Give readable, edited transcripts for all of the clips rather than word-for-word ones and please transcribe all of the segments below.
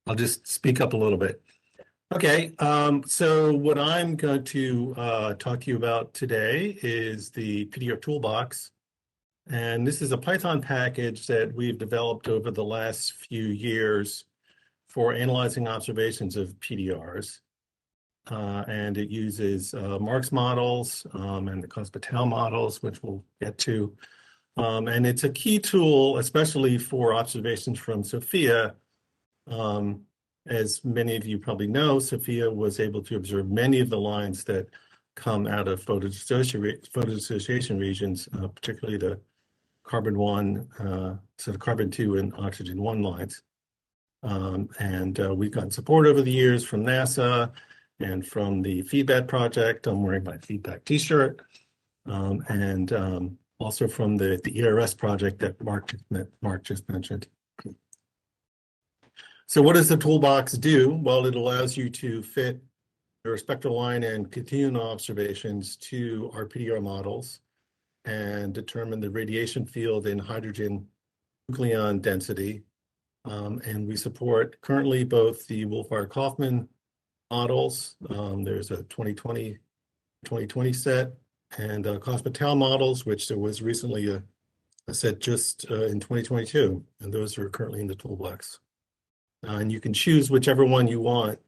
I'll just speak up a little bit. Okay, so what I'm going to talk to you about today is the PDR Toolbox. And this is a Python package that we've developed over the last few years for analyzing observations of PDRs. And it uses Marc's models and the Cospatel models, which we'll get to. And it's a key tool, especially for observations from SOFIA. As many of you probably know, SOFIA was able to observe many of the lines that come out of photodissociation regions, particularly the carbon 1, so the carbon 2 and oxygen 1 lines. We've gotten support over the years from NASA and from the Feedback project. I'm wearing my Feedback t-shirt. Also from the ERS project that Marc just mentioned. So what does the toolbox do? Well, it allows you to fit your spectral line and continuum observations to our PDR models and determine the radiation field and hydrogen nucleon density. And we support currently both the Wolfire-Kaufman models. There's a 2020 set, and Cospatel models, which there was recently a set just in 2022, and those are currently in the toolbox. And you can choose whichever one you want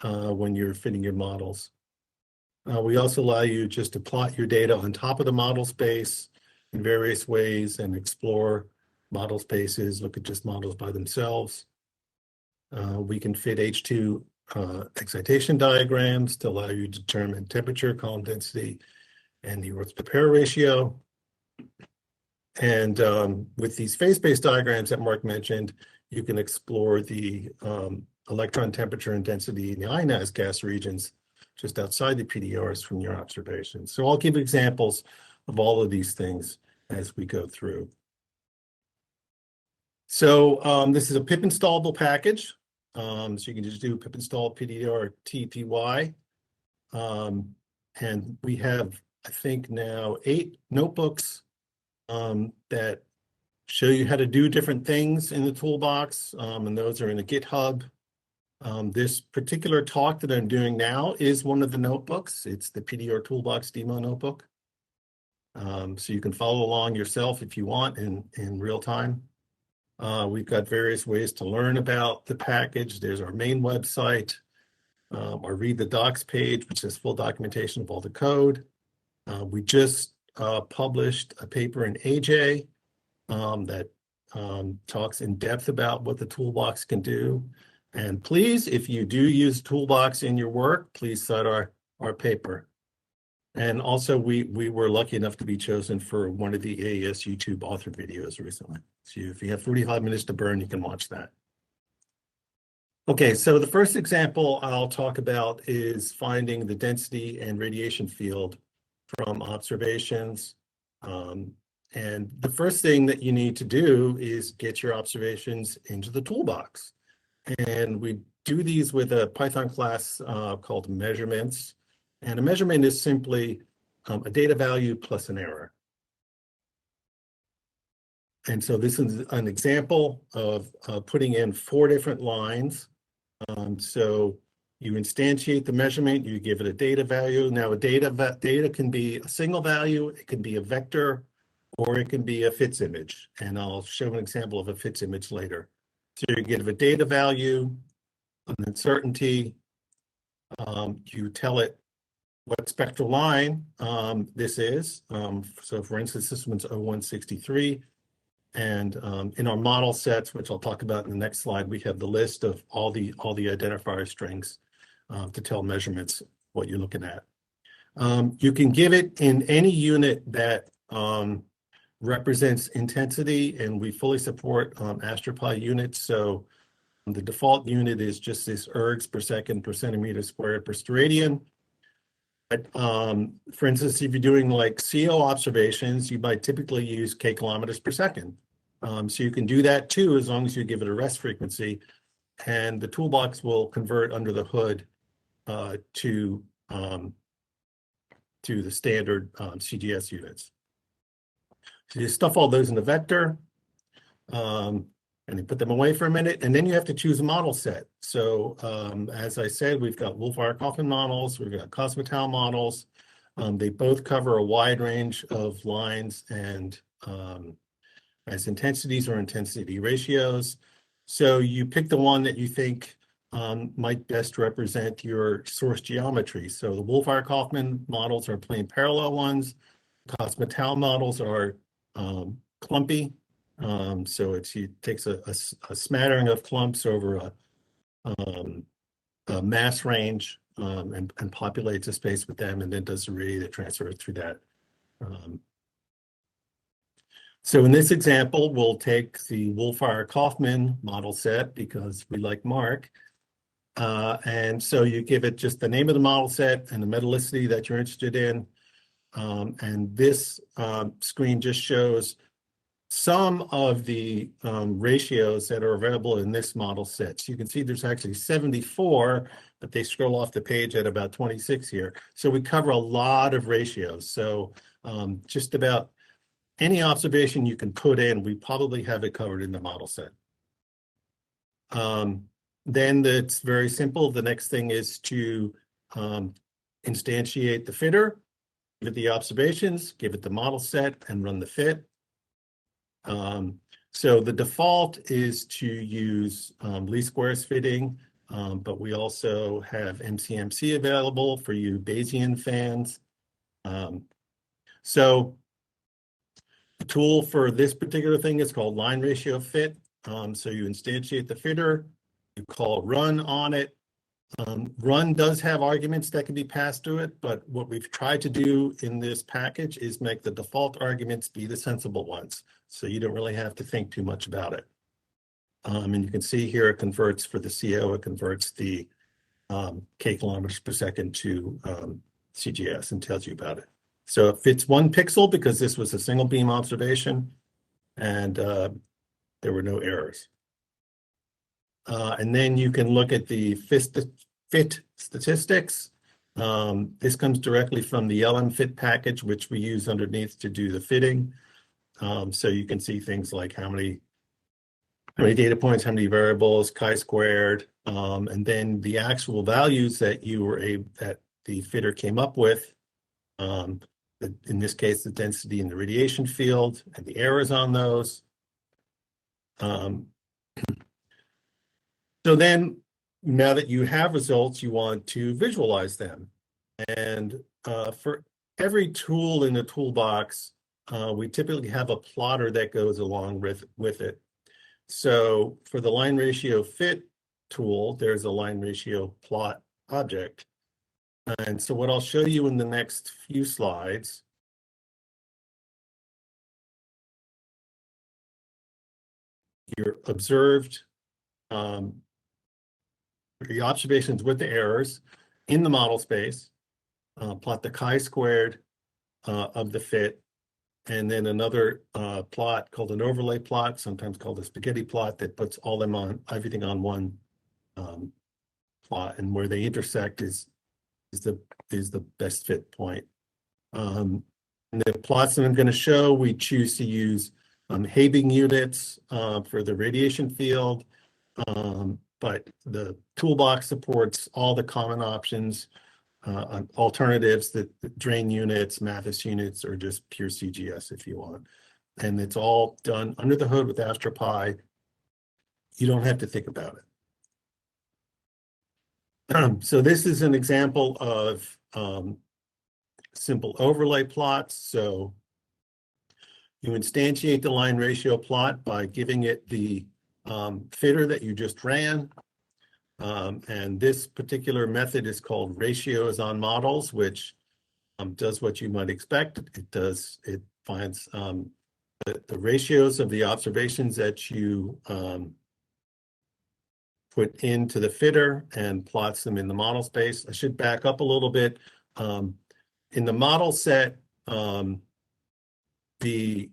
when you're fitting your models. We also allow you just to plot your data on top of the model space in various ways and explore model spaces, look at just models by themselves. We can fit H2 excitation diagrams to allow you to determine temperature, column density, and the Earth to pair ratio. And with these phase-space diagrams that Marc mentioned, you can explore the electron temperature and density in the ionized gas regions just outside the PDRs from your observations. So I'll give examples of all of these things as we go through. So this is a pip installable package. So you can just do pip install PDR TPY. And we have, I think now, 8 notebooks that show you how to do different things in the toolbox, and those are in a GitHub. This particular talk that I'm doing now is one of the notebooks. It's the PDR Toolbox demo notebook. So you can follow along yourself if you want in real time. We've got various ways to learn about the package. There's our main website, our Read the Docs page, which has full documentation of all the code. We just published a paper in AJ that talks in depth about what the toolbox can do. And please, if you do use toolbox in your work, please cite our paper. And also, we were lucky enough to be chosen for one of the AES YouTube author videos recently. So if you have 45 minutes to burn, you can watch that. Okay, so the first example I'll talk about is finding the density and radiation field from observations. And the first thing that you need to do is get your observations into the toolbox. And we do these with a Python class called measurements. And a measurement is simply a data value plus an error. And so this is an example of putting in 4 different lines. So you instantiate the measurement, you give it a data value. Now, data can be a single value, it can be a vector, or it can be a FITS image. And I'll show an example of a FITS image later. So you give a data value, an uncertainty, you tell it what spectral line this is. So for instance, this one's 0163. And in our model sets, which I'll talk about in the next slide, we have the list of all the identifier strings to tell measurements what you're looking at. You can give it in any unit that represents intensity, and we fully support AstroPi units. So the default unit is just this ergs per second per centimeter squared per steradian. But for instance, if you're doing like CO observations, you might typically use K kilometers per second. So you can do that too, as long as you give it a rest frequency, and the toolbox will convert under the hood to the standard CGS units. So you stuff all those in the vector, and and you put them away for a minute, and then you have to choose a model set. So as I said, we've got Wolfire-Kaufman models, we've got Cosmetal models. They both cover a wide range of lines and as intensities or intensity ratios. So you pick the one that you think might best represent your source geometry. So the Wolfire-Kaufman models are plane parallel ones. Cosmetal models are clumpy. So it takes a smattering of clumps over a mass range and populates a space with them, and then does the radiative transfer through that. So in this example, we'll take the Wolfire-Kaufman model set because we like Marc. And so you give it just the name of the model set and the metallicity that you're interested in. And this screen just shows some of the ratios that are available in this model set. So you can see there's actually 74, but they scroll off the page at about 26 here. So we cover a lot of ratios. So just about any observation you can put in, we probably have it covered in the model set. Then it's very simple. The next thing is to instantiate the fitter, give it the observations, give it the model set, and run the fit. So the default is to use least squares fitting, but we also have MCMC available for you Bayesian fans. So the tool for this particular thing is called line ratio fit. So you instantiate the fitter, you call run on it. Run does have arguments that can be passed to it, but what we've tried to do in this package is make the default arguments be the sensible ones. So you don't really have to think too much about it. And you can see here it converts for the CO, it converts the K kilometers per second to CGS and tells you about it. So it fits 1 pixel because this was a single beam observation and there were no errors. And then you can look at the fit statistics. This comes directly from the LM-fit package, which we use underneath to do the fitting. So you can see things like how many data points, how many variables, chi-squared, and then the actual values that that the fitter came up with. In this case, the density in the radiation field and the errors on those. So then, now that you have results, you want to visualize them. And for every tool in the toolbox, we typically have a plotter that goes along with it. So for the line ratio fit tool, there's a line ratio plot object. And so what I'll show you in the next few slides your observed the observations with the errors in the model space, plot the chi-squared of the fit, and then another plot called an overlay plot, sometimes called a spaghetti plot, that puts everything on one plot, and where they intersect is the best fit point. And the plots that I'm going to show, we choose to use Habing units for the radiation field, but the toolbox supports all the common options, alternatives, the drain units, Mathis units, or just pure CGS if you want. And it's all done under the hood with AstroPi. You don't have to think about it. So this is an example of simple overlay plots. So you instantiate the line ratio plot by giving it the fitter that you just ran. And this particular method is called ratios on models, which does what you might expect. It finds the ratios of the observations that you put into the fitter and plots them in the model space. I should back up a little bit. In the model set, the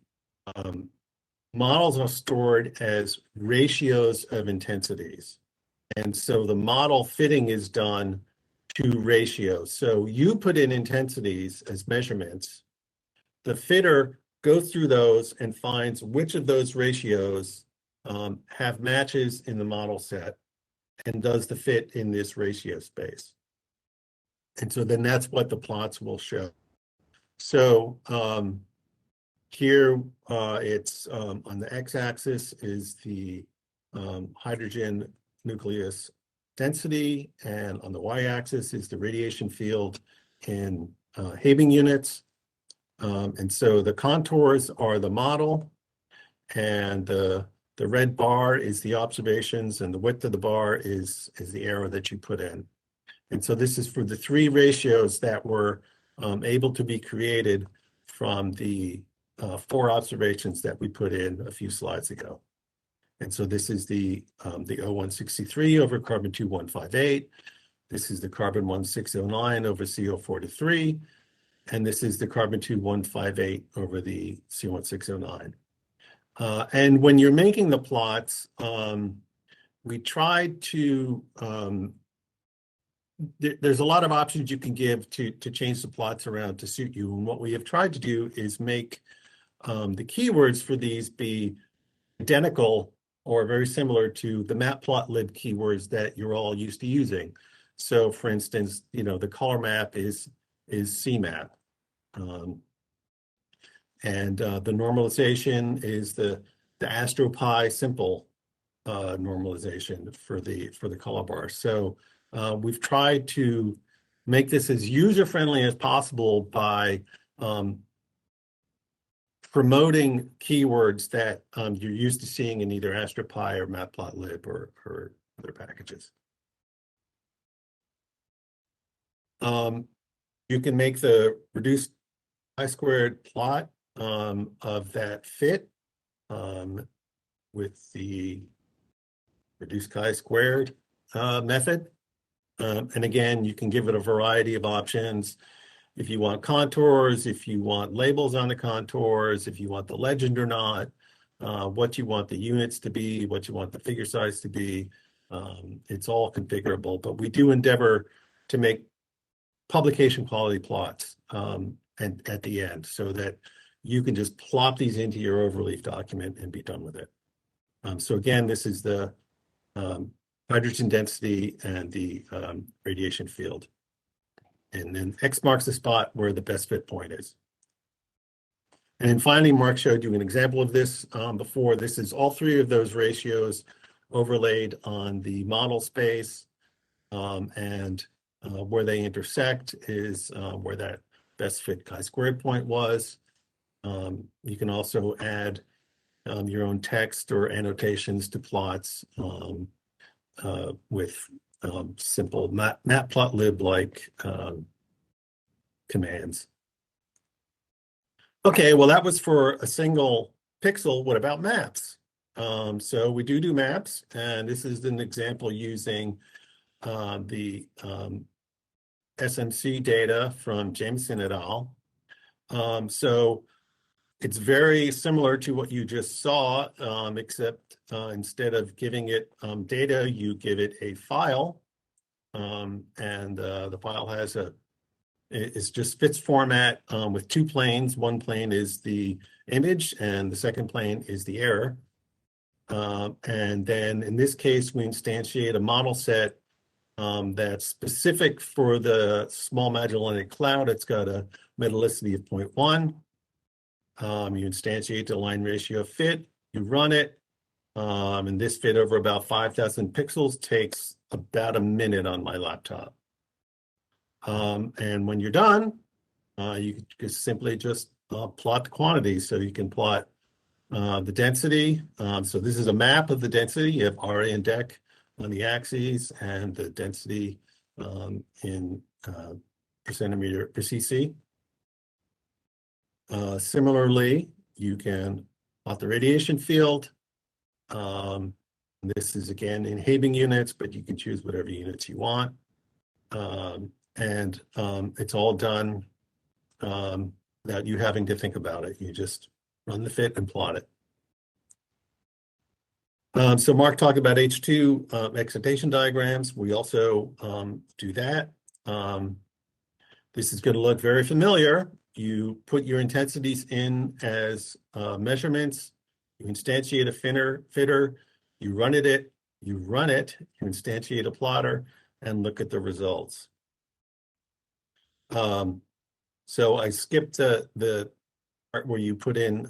models are stored as ratios of intensities. And so the model fitting is done to ratios. So you put in intensities as measurements. The fitter goes through those and finds which of those ratios have matches in the model set, and does the fit in this ratio space. And so then that's what the plots will show. So here it's on the x-axis is the hydrogen nucleus density, and on the y-axis is the radiation field in Habing units. And so the contours are the model, and the red bar is the observations, and the width of the bar is the arrow that you put in. And so this is for the three ratios that were able to be created from the four observations that we put in a few slides ago. And so this is the O163 over carbon-2 158. This is the carbon-1 609 over CO43. And this is the carbon-2 158 over the CO1 609. And when you're making the plots, we tried to, there's a lot of options you can give to change the plots around to suit you. And what we have tried to do is make the keywords for these be identical or very similar to the matplotlib keywords that you're all used to using. So for instance, the color map is CMAP. And the normalization is the AstroPi simple normalization for the color bar. So we've tried to make this as user-friendly as possible by promoting keywords that you're used to seeing in either AstroPi or Matplotlib or other packages. You can make the reduced chi-squared plot of that fit with the reduced chi-squared method. And again, you can give it a variety of options. If you want contours, if you want labels on the contours, if you want the legend or not, what you want the units to be, what you want the figure size to be, it's all configurable. But we do endeavor to make publication quality plots and at the end so that you can just plop these into your overleaf document and be done with it. So again, this is the hydrogen density and the radiation field. And then X marks the spot where the best fit point is. And then finally, Mark showed you an example of this before. This is all three of those ratios overlaid on the model space, and where they intersect is where that best fit chi-squared point was. You can also add your own text or annotations to plots with simple matplotlib-like commands. Okay, well, that was for a single pixel. What about maps? So we do maps, and this is an example using the SMC data from Jameson et al. So it's very similar to what you just saw, except instead of giving it data, you give it a file, and the file has it's just fits format with two planes. One plane is the image, and the second plane is the error. And then in this case, we instantiate a model set that's specific for the Small Magellanic Cloud. It's got a metallicity of 0.1. You instantiate the line ratio fit, you run it, and this fit over about 5,000 pixels takes about a minute on my laptop. And when you're done, you can simply just plot the quantity. So you can plot the density. So this is a map of the density. You have RA and DEC on the axes, and the density in per centimeter per cc. Similarly, you can plot the radiation field. This is again in Habing units, but you can choose whatever units you want. And it's all done without you having to think about it. You just run the fit and plot it. So Mark talked about H2 excitation diagrams. We also do that. This is going to look very familiar. You put your intensities in as measurements. You instantiate a fitter, you run it, you instantiate a plotter, and look at the results. So I skipped the part where you put in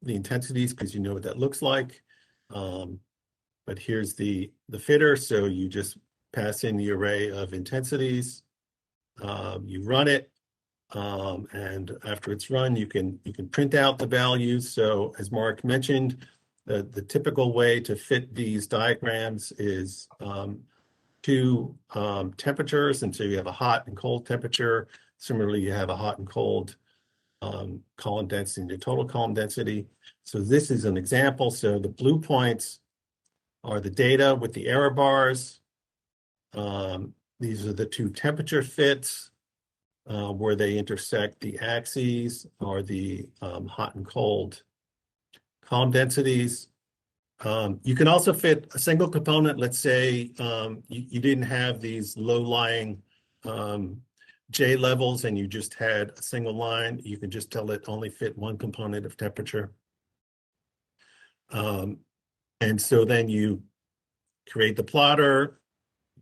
the intensities because you know what that looks like. But here's the fitter, so you just pass in the array of intensities. You run it, and after it's run, you can print out the values. So as Marc mentioned, the typical way to fit these diagrams is two temperatures, and so you have a hot and cold temperature. Similarly, you have a hot and cold column density and the total column density. So this is an example. So the blue points are the data with the error bars. These are the two temperature fits where they intersect. The axes are the hot and cold column densities. You can also fit a single component. Let's say you didn't have these low-lying J levels and you just had a single line. You can just tell it only fit one component of temperature. And so then you create the plotter,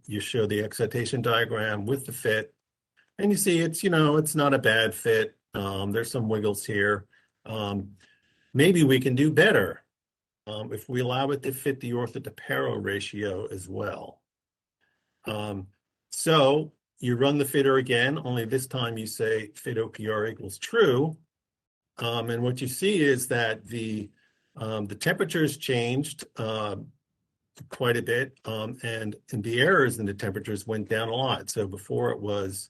you show the excitation diagram with the fit, and you see it's, it's not a bad fit. There's some wiggles here. Maybe we can do better if we allow it to fit the ortho-to-para ratio as well. So you run the fitter again, only this time you say fit OPR equals true. And what you see is that the temperatures changed quite a bit, and the errors in the temperatures went down a lot. So before it was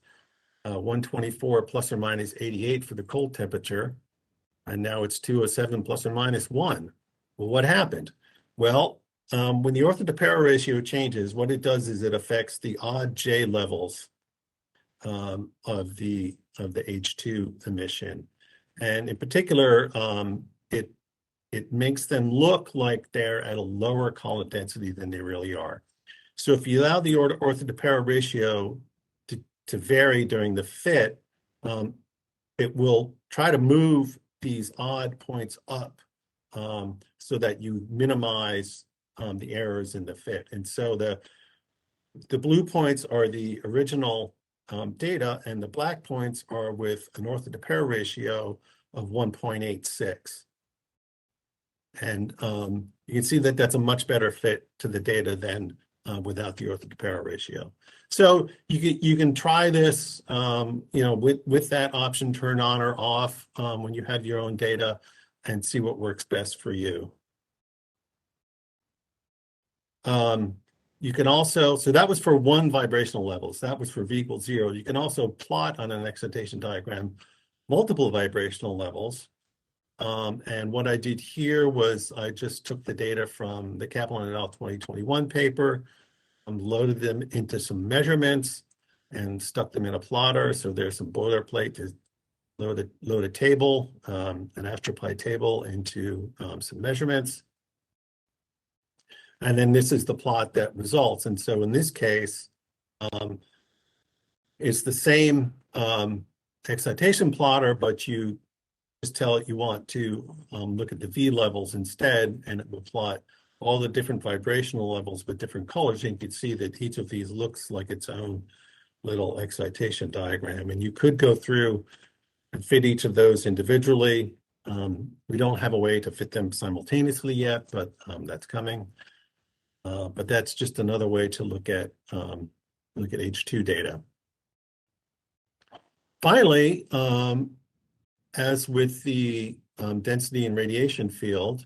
124 plus or minus 88 for the cold temperature, and now it's 207 plus or minus 1. Well, what happened? Well, when the ortho-to-para ratio changes, what it does is it affects the odd J levels of the H2 emission, and in particular, it makes them look like they're at a lower column density than they really are. So if you allow the ortho-to-para ratio to vary during the fit, it will try to move these odd points up so that you minimize the errors in the fit. And so the blue points are the original data, and the black points are with an ortho-to-para ratio of 1.86. And you can see that that's a much better fit to the data than without the ortho-to-para ratio. So you can try this, with that option turned on or off when you have your own data, and see what works best for you. You can also, so that was for one vibrational levels. That was for V equals 0. You can also plot on an excitation diagram multiple vibrational levels. And what I did here was I just took the data from the Kaplan et al. 2021 paper, loaded them into some measurements, and stuck them in a plotter. So there's some boilerplate to load a table, an astropy table into some measurements. And then this is the plot that results. And so in this case, it's the same excitation plotter, but you just tell it you want to look at the V levels instead, and it will plot all the different vibrational levels with different colors. And you can see that each of these looks like its own little excitation diagram. And you could go through and fit each of those individually. We don't have a way to fit them simultaneously yet, but that's coming. But that's just another way to look at H2 data. Finally, as with the density and radiation field,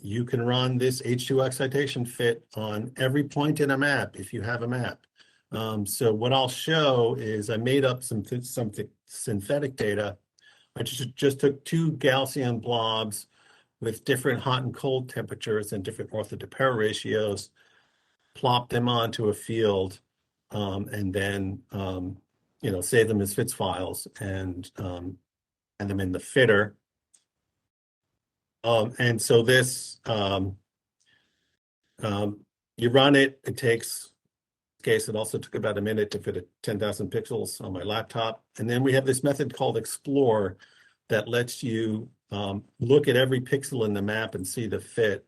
you can run this H2 excitation fit on every point in a map if you have a map. So what I'll show is I made up some synthetic data. I just took two Gaussian blobs with different hot and cold temperatures and different ortho-to-para ratios, plop them onto a field, and then save them as FITS files and them in the fitter. And so this, you run it, it takes, in this case, it also took about a minute to fit 10,000 pixels on my laptop. And then we have this method called explore, that lets you look at every pixel in the map and see the fit.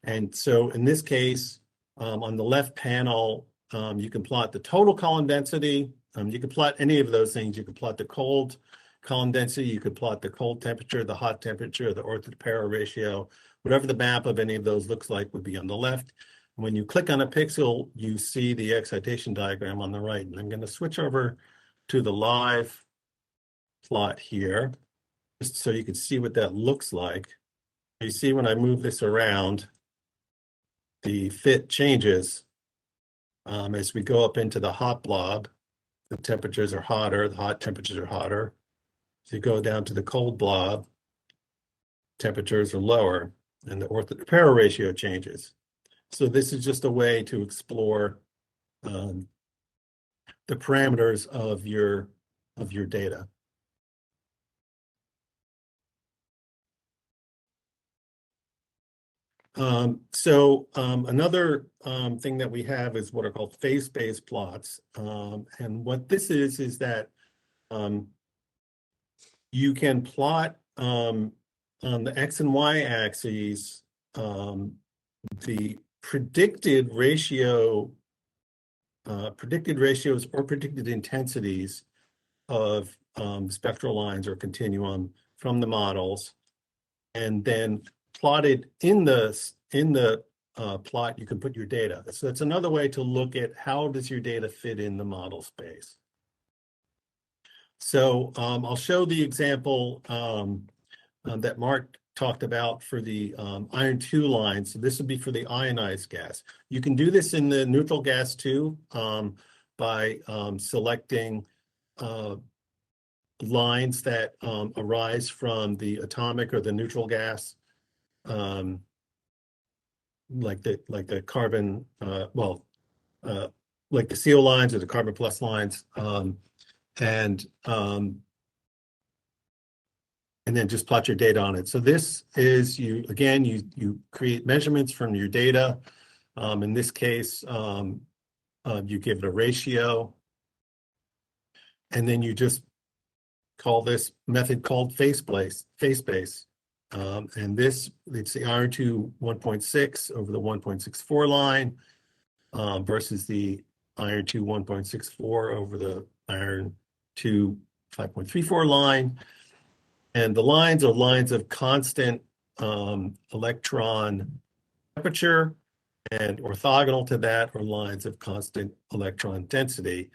And so in this case, on the left panel, you can plot the total column density. You can plot any of those things. You can plot the cold column density. You could plot the cold temperature, the hot temperature, the ortho to para ratio. Whatever the map of any of those looks like would be on the left. When you click on a pixel, you see the excitation diagram on the right. And I'm going to switch over to the live plot here, just so you can see what that looks like. You see when I move this around, the fit changes as we go up into the hot blob. The temperatures are hotter, the hot temperatures are hotter. As you go down to the cold blob, temperatures are lower, and the ortho to para ratio changes. So this is just a way to explore the parameters of your data. Another thing that we have is what are called phase-based plots. And what this is that you can plot on the X and Y axes the predicted ratios or predicted intensities of spectral lines or continuum from the models, and then plotted in the plot, you can put your data. So that's another way to look at how does your data fit in the model space. So I'll show the example that Marc talked about for the iron 2 line. So this would be for the ionized gas. You can do this in the neutral gas too by selecting lines that arise from the atomic or the neutral gas, like the carbon, like the CO lines or the carbon plus lines, and then just plot your data on it. So this is you create measurements from your data. In this case, you give it a ratio, and then you just call this method called phase-based. And this, it's the iron 2 1.6 over the 1.64 line versus the iron 2 1.64 over the iron 2 5.34 line. And the lines are lines of constant electron temperature, and orthogonal to that are lines of constant electron density.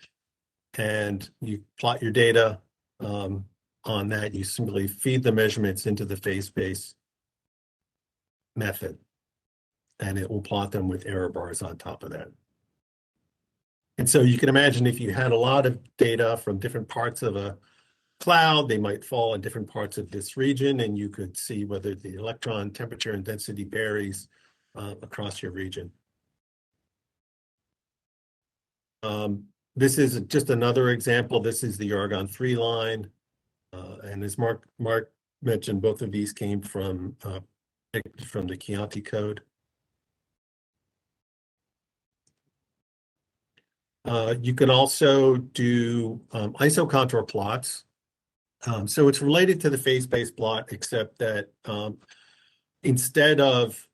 And you plot your data on that. You simply feed the measurements into the phase-based method, and it will plot them with error bars on top of that. And so you can imagine if you had a lot of data from different parts of a cloud, they might fall in different parts of this region, and you could see whether the electron temperature and density varies across your region. This is just another example. This is the argon 3 line. And as Marc mentioned, both of these came from the Chianti code. You can also do isocontour plots. So it's related to the phase-based plot, except that instead of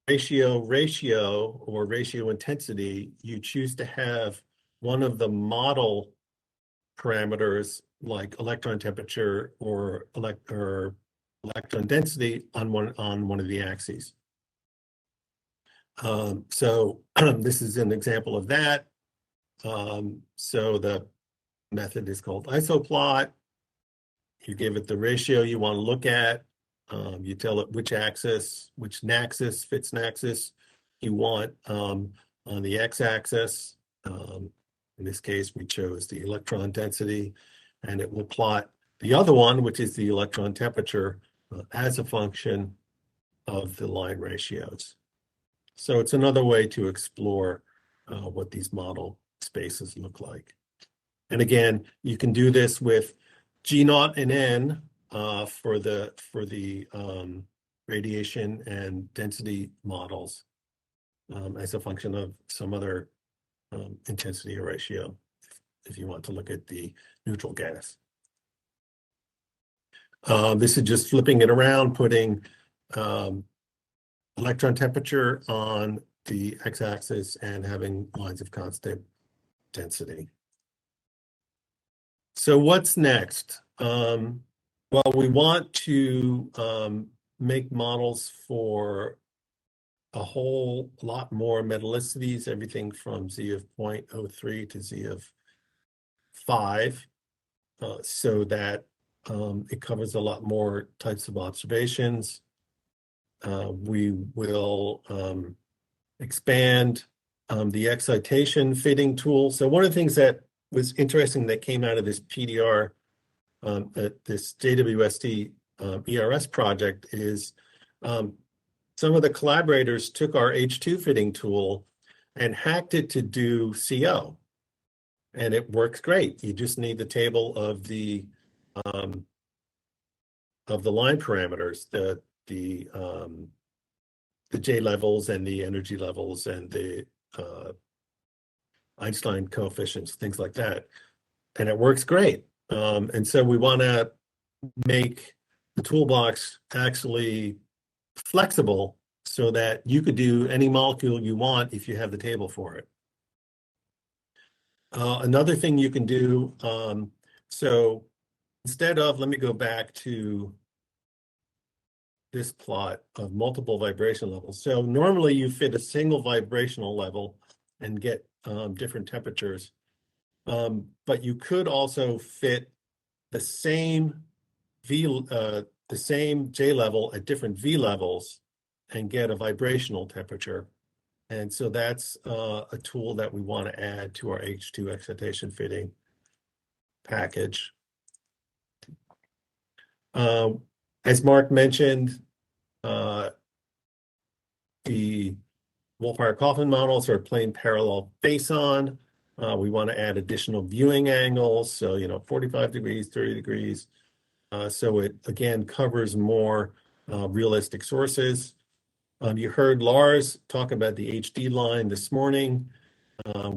ratio or ratio intensity, you choose to have one of the model parameters like electron temperature or electron density on one of the axes. So this is an example of that. So the method is called isoplot. You give it the ratio you want to look at. You tell it which axis, which naxis, fits naxis you want on the x-axis. In this case, we chose the electron density, and it will plot the other one, which is the electron temperature, as a function of the line ratios. So it's another way to explore what these model spaces look like. And again, you can do this with G0 and N for the radiation and density models as a function of some other intensity or ratio if you want to look at the neutral gas. This is just flipping it around, putting electron temperature on the x-axis and having lines of constant density. So what's next? Well, we want to make models for a whole lot more metallicities, everything from Z of 0.03 to Z of 5, so that it covers a lot more types of observations. We will expand the excitation fitting tool. So one of the things that was interesting that came out of this PDR, this JWST ERS project is some of the collaborators took our H2 fitting tool and hacked it to do CO. And it works great. You just need the table of the line parameters, the J levels and the energy levels and the Einstein coefficients, things like that. And it works great. And so we want to make the toolbox actually flexible so that you could do any molecule you want if you have the table for it. Another thing you can do, so instead of, let me go back to this plot of multiple vibration levels. So normally you fit a single vibrational level and get different temperatures. But you could also fit the same the same J level at different V levels and get a vibrational temperature. And so that's a tool that we want to add to our H2 excitation fitting package. As Marc mentioned, the Wolfire-Kaufman models are plane parallel face-on. We want to add additional viewing angles, so 45 degrees, 30 degrees. So it again covers more realistic sources. You heard Lars talk about the HD line this morning.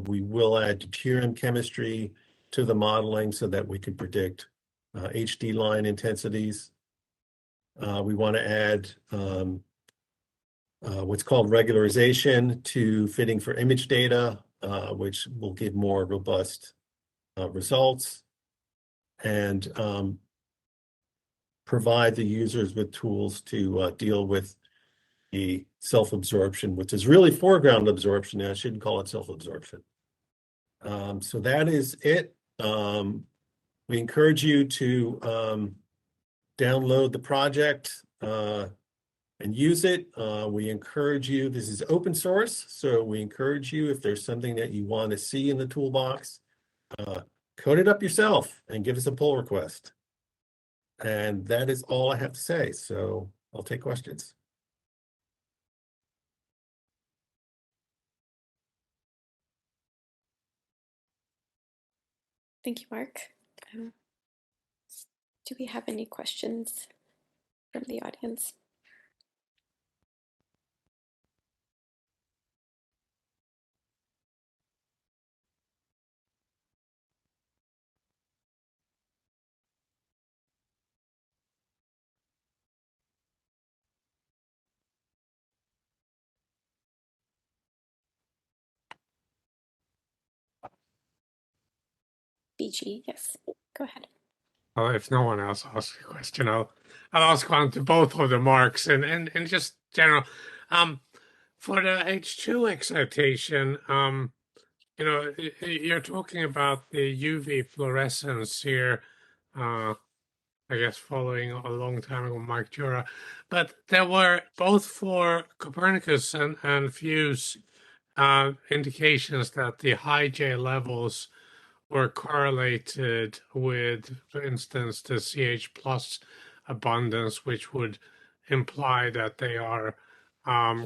We will add deuterium chemistry to the modeling so that we can predict HD line intensities. We want to add what's called regularization to fitting for image data, which will give more robust results, and provide the users with tools to deal with the self-absorption, which is really foreground absorption. I shouldn't call it self-absorption. So that is it. We encourage you to download the project and use it. We encourage you, this is open source, so we encourage you, if there's something that you want to see in the toolbox, code it up yourself and give us a pull request. And that is all I have to say, so I'll take questions. Thank you, Marc. Do we have any questions from the audience? BG, yes, go ahead. Well, if no one else asks a question, I'll ask one to both of the Marcs and just general. For the H2 excitation, you're talking about the UV fluorescence here. I guess following a long time ago, Mike Jura, but there were both for Copernicus and Fuse indications that the high J levels were correlated with, for instance, the CH plus abundance, which would imply that they are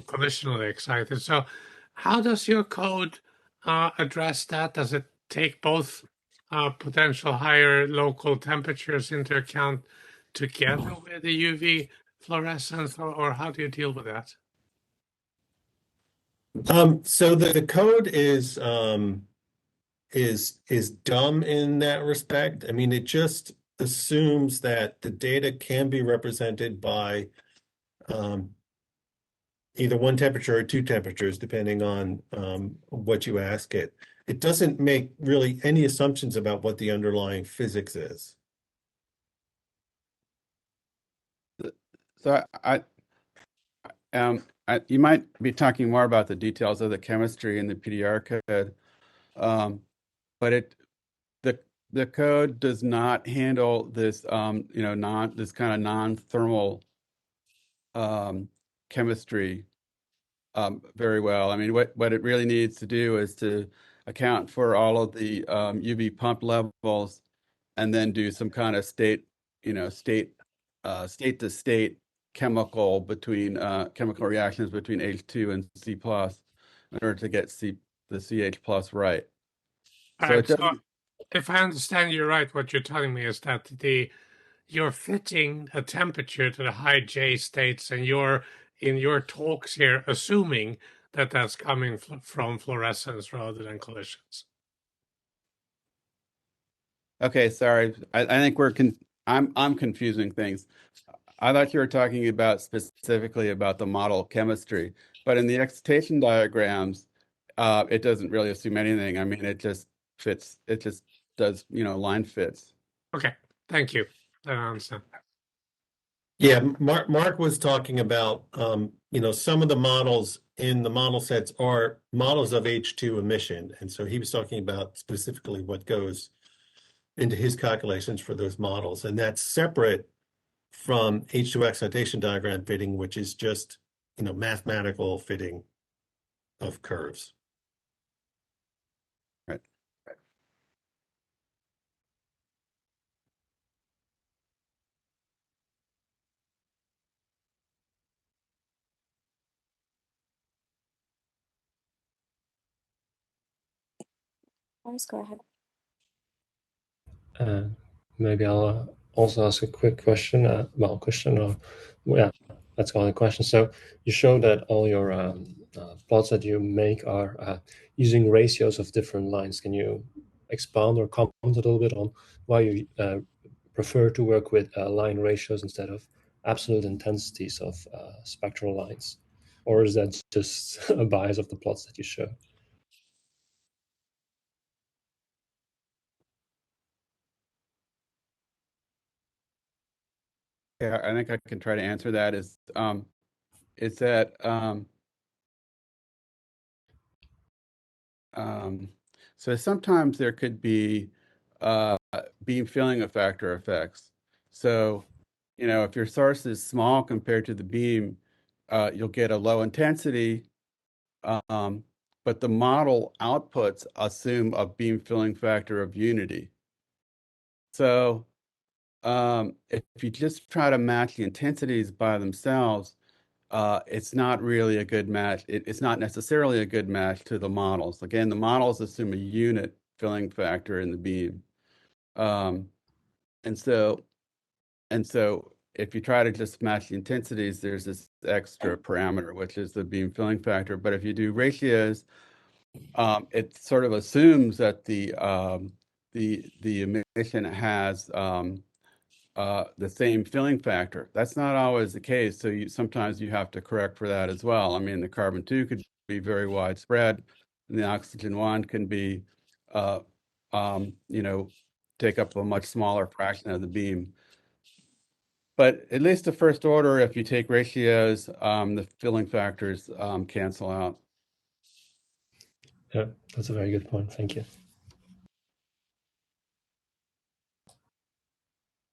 conditionally excited. So how does your code address that? Does it take both potential higher local temperatures into account together with the UV fluorescence, or how do you deal with that? So the code is dumb in that respect. I mean, it just assumes that the data can be represented by either one temperature or two temperatures, depending on what you ask it. It doesn't make really any assumptions about what the underlying physics is. So you might be talking more about the details of the chemistry in the PDR code, but the code does not handle this this kind of non-thermal chemistry very well. I mean, what it really needs to do is to account for all of the UV pump levels, and then do some kind of state to state chemical reactions between H2 and C plus in order to get the CH plus right. So if I understand you right, what you're telling me is that you're fitting a temperature to the high J states, and you're in your talks here assuming that that's coming from fluorescence rather than collisions. Okay, sorry. I think I'm confusing things. I thought you were talking about specifically about the model chemistry, but in the excitation diagrams, it doesn't really assume anything. I mean, it just fits. It just does, line fits. Okay, thank you. I understand. Yeah, Mark was talking about, some of the models in the model sets are models of H2 emission. And so he was talking about specifically what goes into his calculations for those models. And that's separate from H2 excitation diagram fitting, which is just, mathematical fitting of curves. Right. Let's go ahead. Maybe I'll also ask a quick question. Let's call it a question. So you show that all your plots that you make are using ratios of different lines. Can you expound or comment a little bit on why you prefer to work with line ratios instead of absolute intensities of spectral lines? Or is that just a bias of the plots that you show? Yeah, I think I can try to answer that. Is that so sometimes there could be beam filling effector effects. So, if your source is small compared to the beam, you'll get a low intensity, but the model outputs assume a beam filling factor of unity. So if you just try to match the intensities by themselves, it's not really a good match. It's not necessarily a good match to the models. Again, the models assume a unit filling factor in the beam. And so if you try to just match the intensities, there's this extra parameter, which is the beam filling factor. But if you do ratios, it sort of assumes that the emission has the same filling factor. That's not always the case. So sometimes you have to correct for that as well. I mean, the carbon-2 could be very widespread, and the oxygen-1 can be, take up a much smaller fraction of the beam. But at least the first order, if you take ratios, the filling factors cancel out. Yeah, that's a very good point. Thank you.